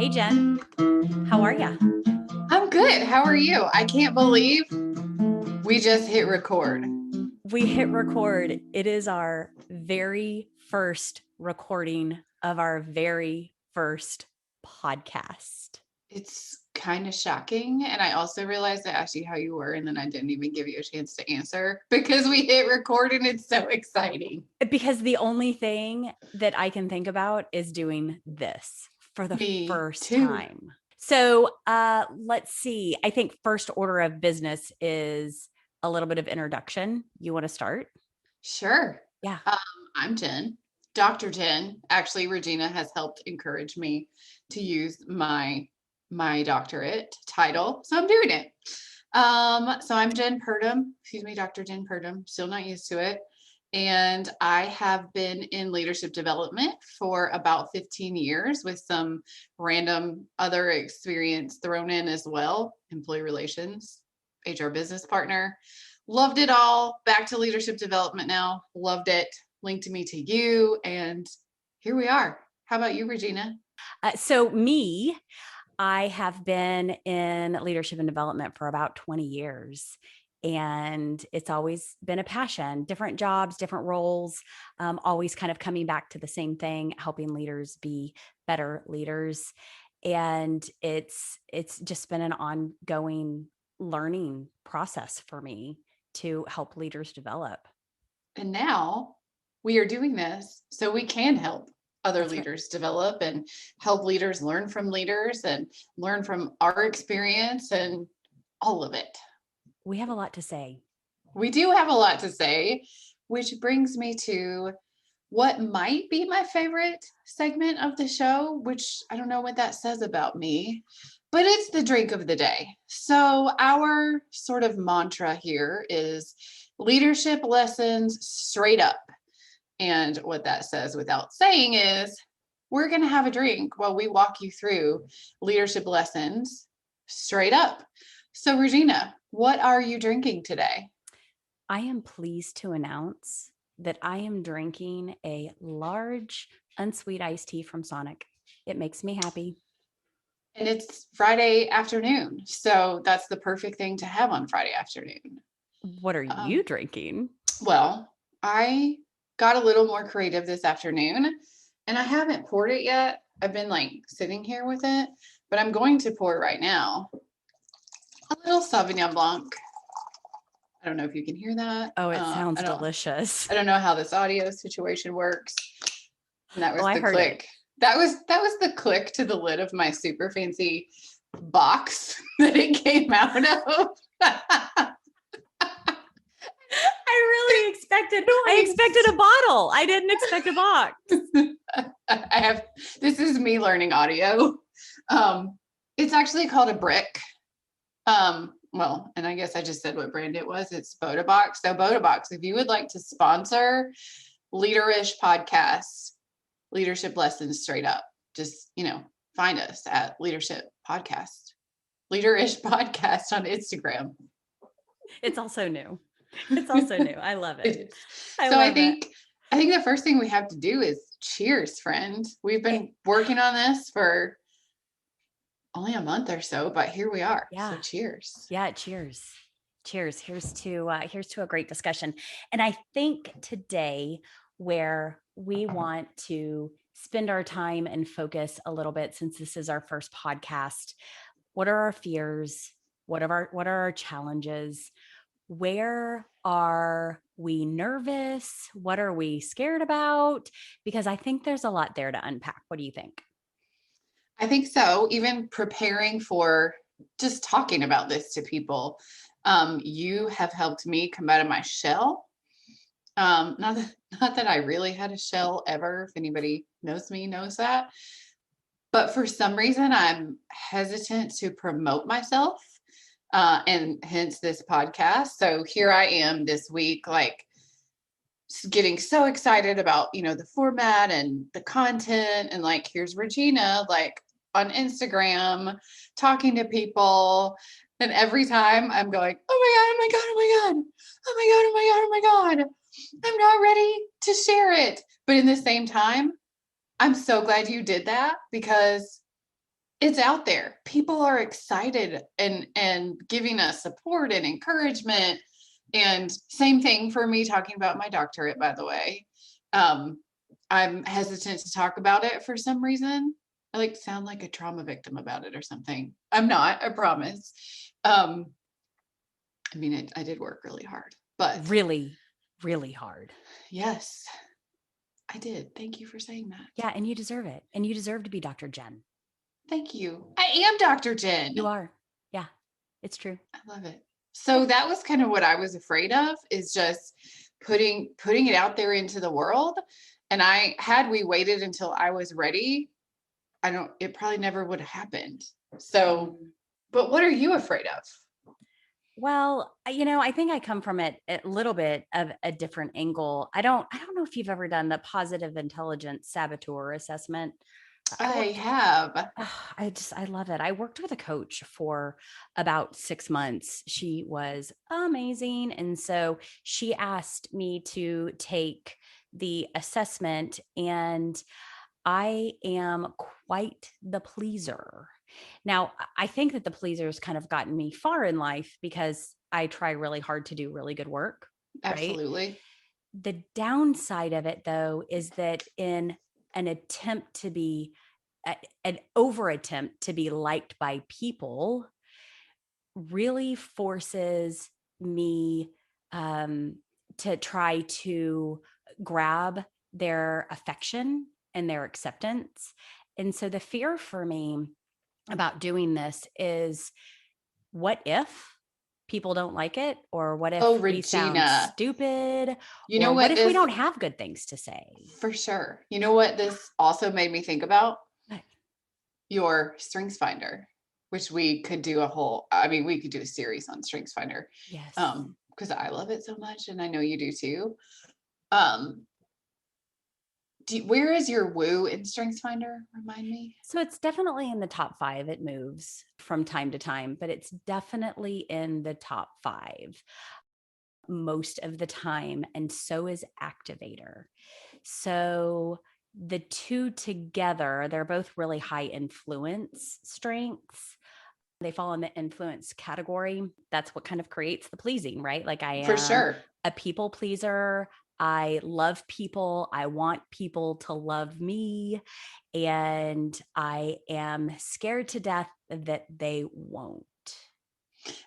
Hey, Jen. How are ya? I'm good. How are you? I can't believe we just hit record. We hit record. It is our very first recording of our very first podcast. It's kind of shocking. And I also realized I asked you how you were, and then I didn't even give you a chance to answer because we hit record and it's so exciting. Because the only thing that I can think about is doing this for the Me first too. time. So let's see. I think first order of business is a little bit of introduction. You want to start? Sure. Yeah. I'm Jen, Dr. Jen. Actually, Regina has helped encourage me to use my doctorate title, so I'm doing it. So I'm Dr. Jen Purdom, still not used to it. And I have been in leadership development for about 15 years with some random other experience thrown in as well. Employee relations, HR business partner. Loved it all. Back to leadership development now. Loved it. Linked me to you. And here we are. How about you, Regina? I have been in leadership and development for about 20 years. And it's always been a passion, different jobs, different roles, always kind of coming back to the same thing, helping leaders be better leaders. And it's just been an ongoing learning process for me to help leaders develop. And now we are doing this so we can help other That's right. leaders develop and help leaders learn from leaders and learn from our experience and all of it. We have a lot to say. We do have a lot to say, which brings me to what might be my favorite segment of the show, which I don't know what that says about me, but it's the drink of the day. So, our sort of mantra here is leadership lessons straight up. And what that says without saying is we're going to have a drink while we walk you through leadership lessons straight up. So, Regina, what are you drinking today? I am pleased to announce that I am drinking a large unsweet iced tea from Sonic. It makes me happy. And it's Friday afternoon. So that's the perfect thing to have on Friday afternoon. What are you drinking? Well, I got a little more creative this afternoon and I haven't poured it yet. I've been like sitting here with it, but I'm going to pour it right now. A little Sauvignon Blanc. I don't know if you can hear that. Oh, it sounds delicious. I don't know how this audio situation works. And that was I the heard click. it. That was the click to the lid of my super fancy box that it came out of. I expected a bottle. I didn't expect a box. This is me learning audio. It's actually called a brick. Well, and I guess I just said what brand it was. It's Boda Box. So Boda Box, if you would like to sponsor LEADERish podcast, leadership lessons straight up, just, find us at LEADERish podcast on Instagram. It's also new. I love it. I think the first thing we have to do is cheers, friend. We've been working on this for only a month or so, but here we are. Yeah. So cheers. Yeah. Cheers. Here's to a great discussion. And I think today where we want to spend our time and focus a little bit, since this is our first podcast, what are our fears? What are our challenges? Where are we nervous? What are we scared about? Because I think there's a lot there to unpack. What do you think? I think so. Even preparing for just talking about this to people, you have helped me come out of my shell. Not that I really had a shell ever. If anybody knows me, knows that. But for some reason, I'm hesitant to promote myself, and hence this podcast. So here I am this week, like getting so excited about, the format and the content. And like, here's Regina, like on Instagram, talking to people. And every time I'm going, oh my God, oh my God, oh my God, oh my God, oh my God, oh my God. I'm not ready to share it. But in the same time, I'm so glad you did that because it's out there. People are excited and giving us support and encouragement. And same thing for me talking about my doctorate, by the way. Um, I'm hesitant to talk about it for some reason. I like sound like a trauma victim about it or something. I'm not, I promise. Um, I mean, I did work really hard, but Really, really hard. yes, I did. Thank you for saying that. Yeah, and you deserve it. And you deserve to be Dr. Jen. Thank you. I am Dr. Jen. You are. Yeah, it's true. I love it. So that was kind of what I was afraid of, is just putting it out there into the world. And had we waited until I was ready, it probably never would have happened. So, Mm. but what are you afraid of? Well, I think I come from it a little bit of a different angle. I don't know if you've ever done the positive intelligence saboteur assessment. I I worked have. I love it. I worked with a coach for about 6 months. She was amazing. And so she asked me to take the assessment, and I am quite the pleaser. Now, I think that the pleaser's kind of gotten me far in life because I try really hard to do really good work, right? Absolutely. The downside of it, though, is that in an attempt to be an over attempt to be liked by people really forces me um, to try to grab their affection and their acceptance. And so the fear for me about doing this is, what if people don't like it? Or what Oh, if we sound Regina. stupid? You know Or what what if we this, don't have good things to say? for sure. You know what this also made me think about? But Your Strengths Finder, which we could do we could do a series on Strengths Finder. yes. Because I love it so much and I know you do too. Um, where is your woo in Strengths Finder? Remind me. So it's definitely in the top 5. It moves from time to time, but it's definitely in the top 5 most of the time. And so is activator. So the two together, they're both really high influence strengths. They fall in the influence category. That's what kind of creates the pleasing, right? Like, I For am sure. a people pleaser. I love people. I want people to love me. And I am scared to death that they won't.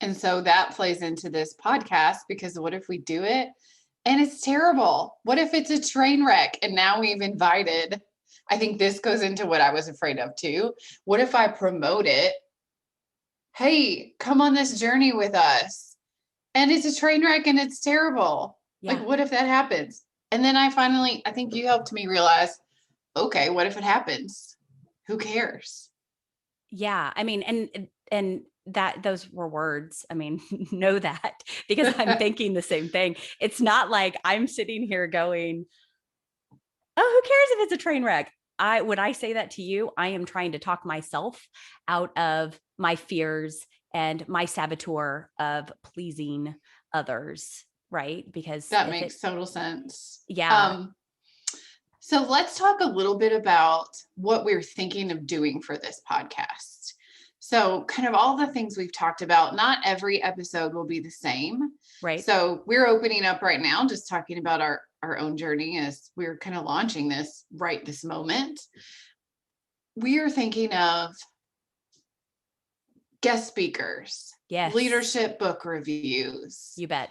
And so that plays into this podcast, because what if we do it and it's terrible? What if it's a train wreck? And now we've invited, I think this goes into what I was afraid of too. What if I promote it? Hey, come on this journey with us. And it's a train wreck and it's terrible. Like, Yeah. what if that happens? And then I think you helped me realize, okay, what if it happens? Who cares? Yeah. I mean, and that those were words. I mean, know that, because I'm thinking the same thing. It's not like I'm sitting here going, oh, who cares if it's a train wreck? When I say that to you, I am trying to talk myself out of my fears and my saboteur of pleasing others, right? Because That if it, makes total sense. yeah, So let's talk a little bit about what we're thinking of doing for this podcast. So, kind of all the things we've talked about, not every episode will be the same. right. So, we're opening up right now, just talking about our own journey as we're kind of launching this right this moment. We are thinking of guest speakers, Yes, leadership book reviews, you bet.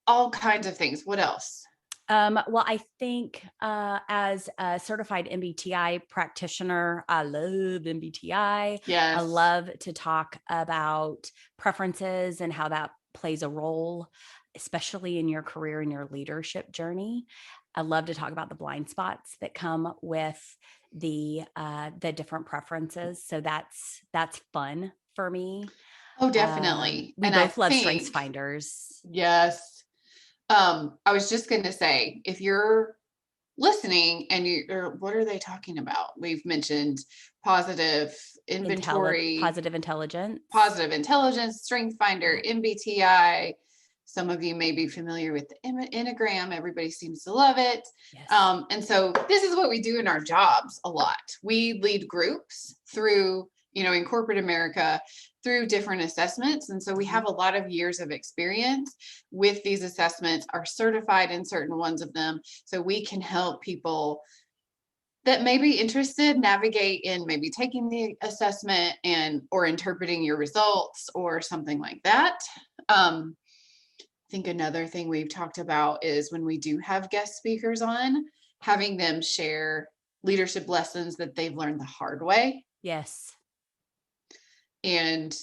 all kinds of things. What else? Well, I think as a certified MBTI practitioner, I love MBTI. I Yes. love to talk about preferences and how that plays a role, especially in your career and your leadership journey. I love to talk about the blind spots that come with the different preferences. So that's fun for me. Oh, definitely. We And I both love Strengths think, Finders. yes. I was just going to say, if you're listening and what are they talking about? We've mentioned positive inventory, Positive intelligence. positive intelligence, strength finder, Yeah. MBTI. Some of you may be familiar with the Enneagram. Everybody seems to love it. Yes. And so this is what we do in our jobs a lot. We lead groups through in corporate America through different assessments. And so we Mhm. have a lot of years of experience with these assessments, are certified in certain ones of them. So we can help people that may be interested navigate in maybe taking the assessment and or interpreting your results or something like that. I think another thing we've talked about is when we do have guest speakers on, having them share leadership lessons that they've learned the hard way Yes. and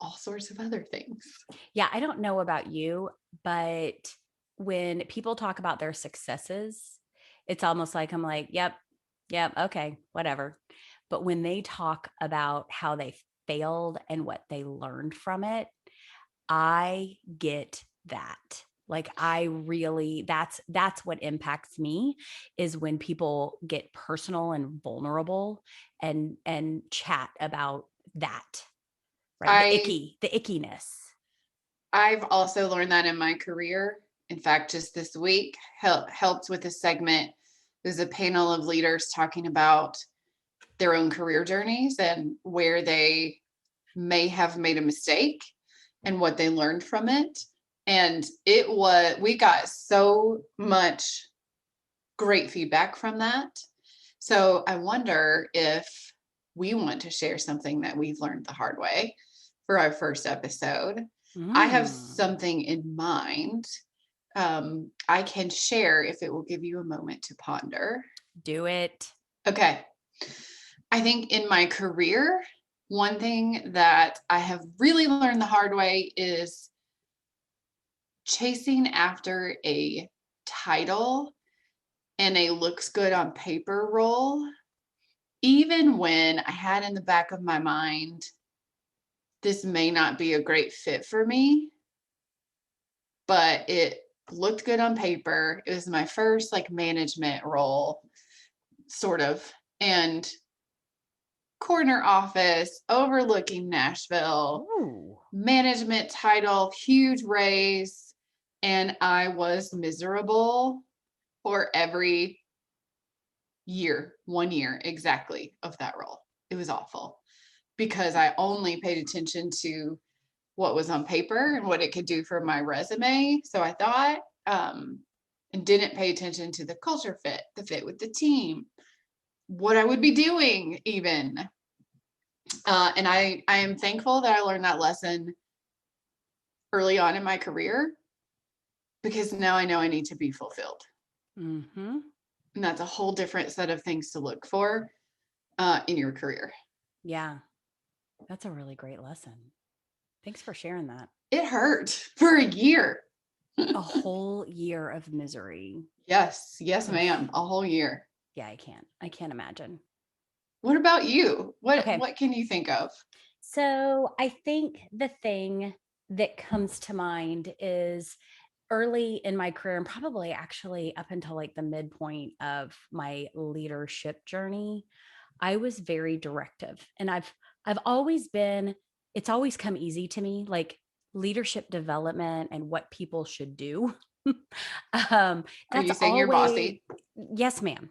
all sorts of other things. Yeah, I don't know about you, but when people talk about their successes, it's almost like I'm like, "Yep, yep, okay, whatever." But when they talk about how they failed and what they learned from it, I get that. Like I really that's what impacts me is when people get personal and vulnerable and chat about that, right? I The ickiness. I've also learned that in my career. In fact, just this week helped with a segment. There's a panel of leaders talking about their own career journeys and where they may have made a mistake and what they learned from it. And we got so much great feedback from that. So I wonder if we want to share something that we've learned the hard way for our first episode. I have Mm, something in mind. I can share if it will give you a moment to ponder. do it. Okay. I think in my career, one thing that I have really learned the hard way is chasing after a title and a looks good on paper role, even when I had in the back of my mind, this may not be a great fit for me, but it looked good on paper. It was my first like management role, sort of, and corner office overlooking Nashville, Ooh. management title, huge raise, and I was miserable for every year, 1 year exactly of that role. It was awful because I only paid attention to what was on paper and what it could do for my resume. So I thought, and didn't pay attention to the culture fit, the fit with the team, what I would be doing, even. And I am thankful that I learned that lesson early on in my career because now I know I need to be fulfilled. Mhm. And that's a whole different set of things to look for in your career. Yeah, that's a really great lesson. Thanks for sharing that. It hurt for a year. A whole year of misery. Yes, yes, Oof. ma'am. A whole year. Yeah, I can't. I can't imagine. What about you? What Okay. what can you think of? So I think the thing that comes to mind is early in my career, and probably actually up until like the midpoint of my leadership journey, I was very directive. And I've always been, it's always come easy to me, like leadership development and what people should do. um, Are that's you saying you're always, bossy? yes, ma'am.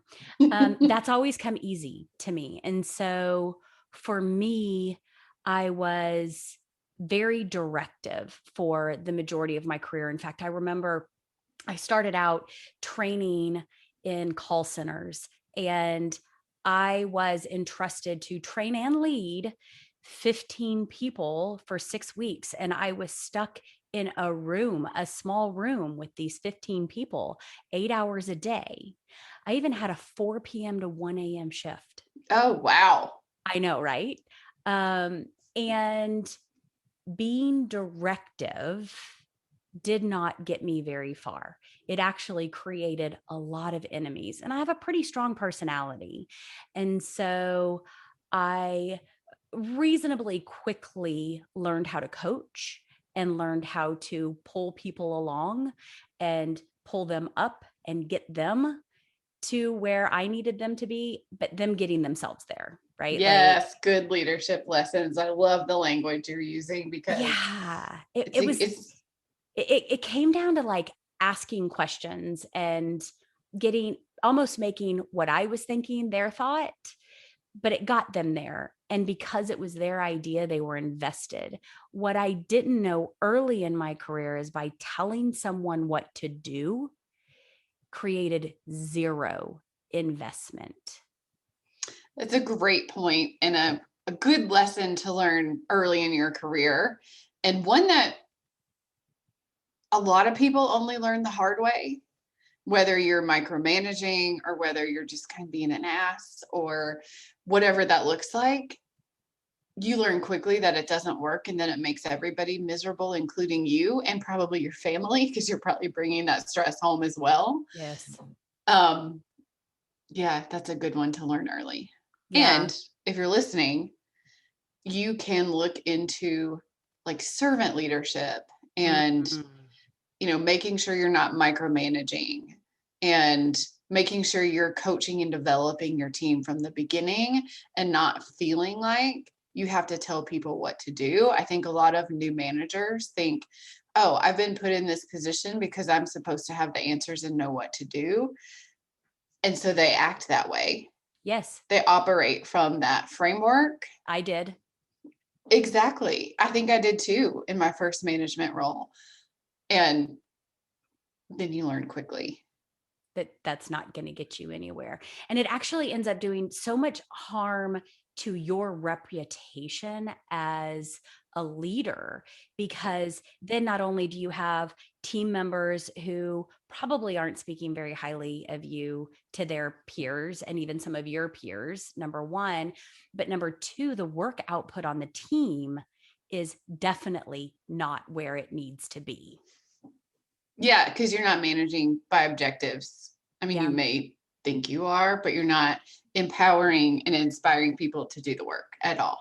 That's always come easy to me. And so for me, I was very directive for the majority of my career. In fact, I remember I started out training in call centers, and I was entrusted to train and lead 15 people for 6 weeks. And I was stuck in a room, a small room with these 15 people, 8 hours a day. I even had a 4 p.m. to 1 a.m. shift. Oh, wow. I know, right? And being directive did not get me very far. It actually created a lot of enemies. And I have a pretty strong personality. And so I reasonably quickly learned how to coach and learned how to pull people along and pull them up and get them to where I needed them to be, but them getting themselves there, right? Like, Yes, good leadership lessons. I love the language you're using because yeah, it's it's it came down to like asking questions and getting almost making what I was thinking their thought, but it got them there. And because it was their idea, they were invested. What I didn't know early in my career is by telling someone what to do created zero investment. That's a great point and a good lesson to learn early in your career. And one that a lot of people only learn the hard way, whether you're micromanaging or whether you're just kind of being an ass or whatever that looks like. You learn quickly that it doesn't work, and then it makes everybody miserable, including you and probably your family, because you're probably bringing that stress home as well. Yes. Um, yeah, that's a good one to learn early. Yeah. And if you're listening, you can look into like servant leadership and Mm-hmm. making sure you're not micromanaging and making sure you're coaching and developing your team from the beginning and not feeling like you have to tell people what to do. I think a lot of new managers think, oh, I've been put in this position because I'm supposed to have the answers and know what to do. And so they act that way. Yes, They operate from that framework. I did. Exactly. I think I did too in my first management role. And then you learn quickly. That's not going to get you anywhere. And it actually ends up doing so much harm to your reputation as a leader, because then not only do you have team members who probably aren't speaking very highly of you to their peers and even some of your peers, number one, but number two, the work output on the team is definitely not where it needs to be. Yeah, because you're not managing by objectives. I mean, you Yeah. may think you are, but you're not empowering and inspiring people to do the work at all.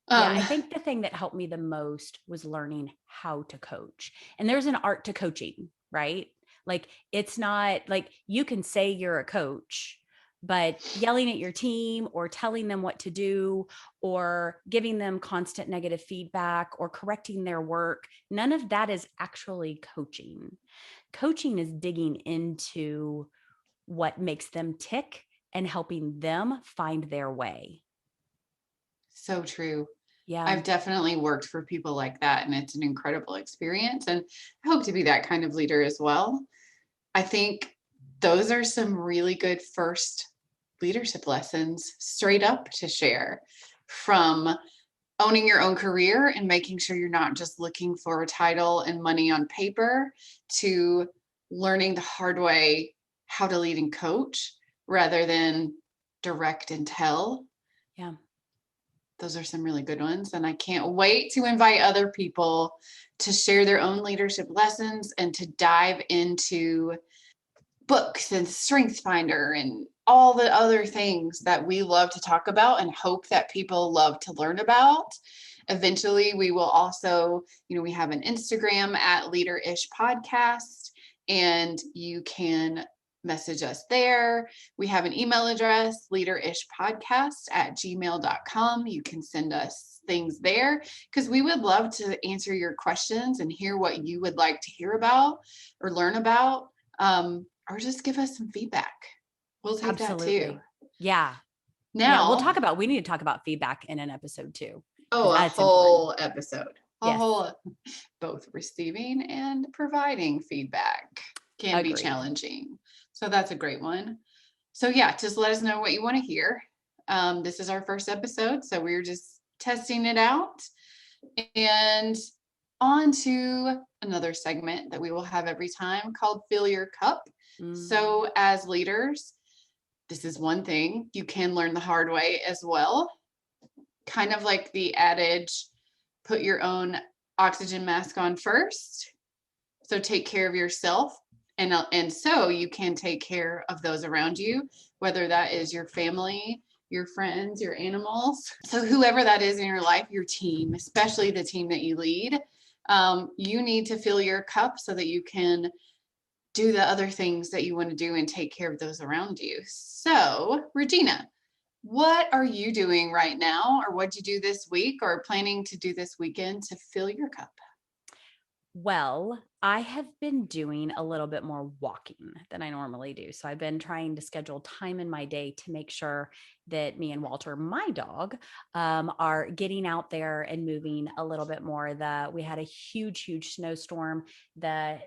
Yeah, Um, I think the thing that helped me the most was learning how to coach. And there's an art to coaching, right? Like, it's not like you can say you're a coach, but yelling at your team or telling them what to do or giving them constant negative feedback or correcting their work, none of that is actually coaching. Coaching is digging into what makes them tick and helping them find their way. so true. Yeah. I've definitely worked for people like that, and it's an incredible experience. And I hope to be that kind of leader as well. I think those are some really good first leadership lessons straight up to share, from owning your own career and making sure you're not just looking for a title and money on paper, to learning the hard way how to lead and coach rather than direct and tell. Yeah. Those are some really good ones. And I can't wait to invite other people to share their own leadership lessons and to dive into books and Strength Finder and all the other things that we love to talk about and hope that people love to learn about. Eventually, we will also, we have an Instagram at LEADERish Podcast, and you can message us there. We have an email address, leaderishpodcast@gmail.com. You can send us things there because we would love to answer your questions and hear what you would like to hear about or learn about. Or just give us some feedback. We'll take that too. Absolutely. Yeah. Yeah. Now, We need to talk about feedback in an episode too, oh, because a that's important. whole episode, a Yes. whole, both receiving and providing feedback can be Agreed. challenging. So that's a great one. So yeah, just let us know what you want to hear. This is our first episode, so we're just testing it out. And on to another segment that we will have every time called Fill Your Cup. Mm, So, as leaders, this is one thing you can learn the hard way as well. Kind of like the adage, put your own oxygen mask on first. So, take care of yourself. And so you can take care of those around you, whether that is your family, your friends, your animals. So, whoever that is in your life, your team, especially the team that you lead, you need to fill your cup so that you can do the other things that you want to do and take care of those around you. So, Regina, what are you doing right now, or what'd you do this week, or planning to do this weekend to fill your cup? Well, I have been doing a little bit more walking than I normally do. So I've been trying to schedule time in my day to make sure that me and Walter, my dog, are getting out there and moving a little bit more. We had a huge snowstorm. The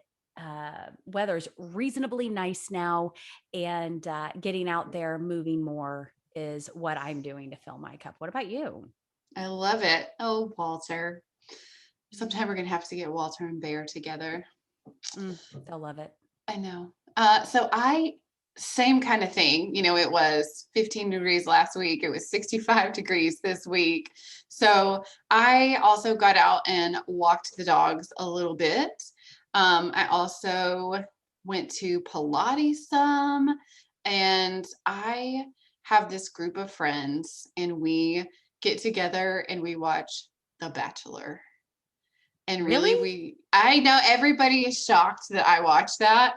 weather's reasonably nice now, and getting out there, moving more is what I'm doing to fill my cup. What about you? I love it. Oh, Walter. Sometime we're gonna have to get Walter and Bear together. They'll love it. I know. So I same kind of thing. It was 15 degrees last week. It was 65 degrees this week. So I also got out and walked the dogs a little bit. I also went to Pilates some, and I have this group of friends, and we get together and we watch The Bachelor. And Really? really, I know everybody is shocked that I watched that.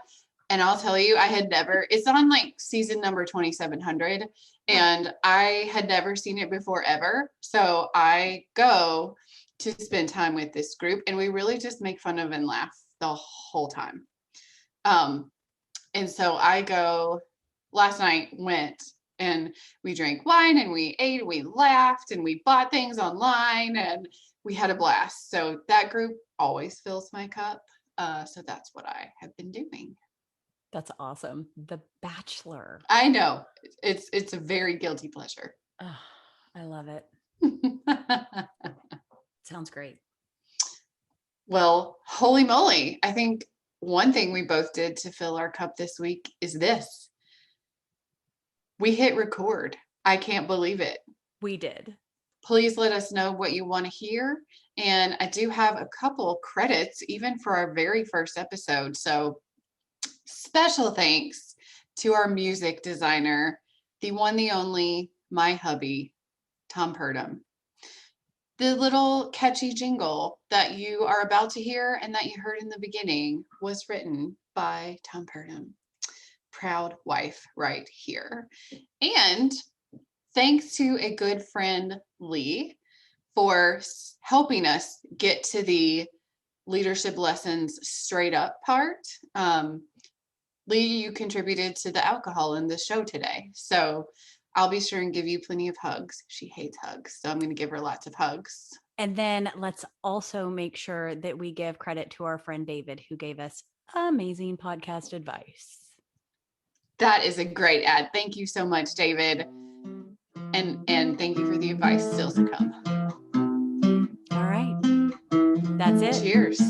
And I'll tell you, I had never, it's on like season number 2700, Huh. and I had never seen it before ever. So I go to spend time with this group, and we really just make fun of and laugh the whole time. Um, and so I go last night, went and we drank wine and we ate, we laughed and we bought things online and we had a blast. So that group always fills my cup. So that's what I have been doing. That's awesome. The Bachelor. I know it's a very guilty pleasure. Oh, I love it. Sounds great. Well, holy moly. I think one thing we both did to fill our cup this week is this. We hit record. I can't believe it. We did. Please let us know what you want to hear. And I do have a couple credits, even for our very first episode. So special thanks to our music designer, the one, the only, my hubby, Tom Purdom. The little catchy jingle that you are about to hear and that you heard in the beginning was written by Tom Purdom. Proud wife right here. And thanks to a good friend, Lee, for helping us get to the leadership lessons straight up part. Lee, you contributed to the alcohol in the show today. So I'll be sure and give you plenty of hugs. She hates hugs, so I'm going to give her lots of hugs. And then let's also make sure that we give credit to our friend David, who gave us amazing podcast advice. That is a great ad. Thank you so much, David. And thank you for the advice still to come. All right. That's it. Cheers.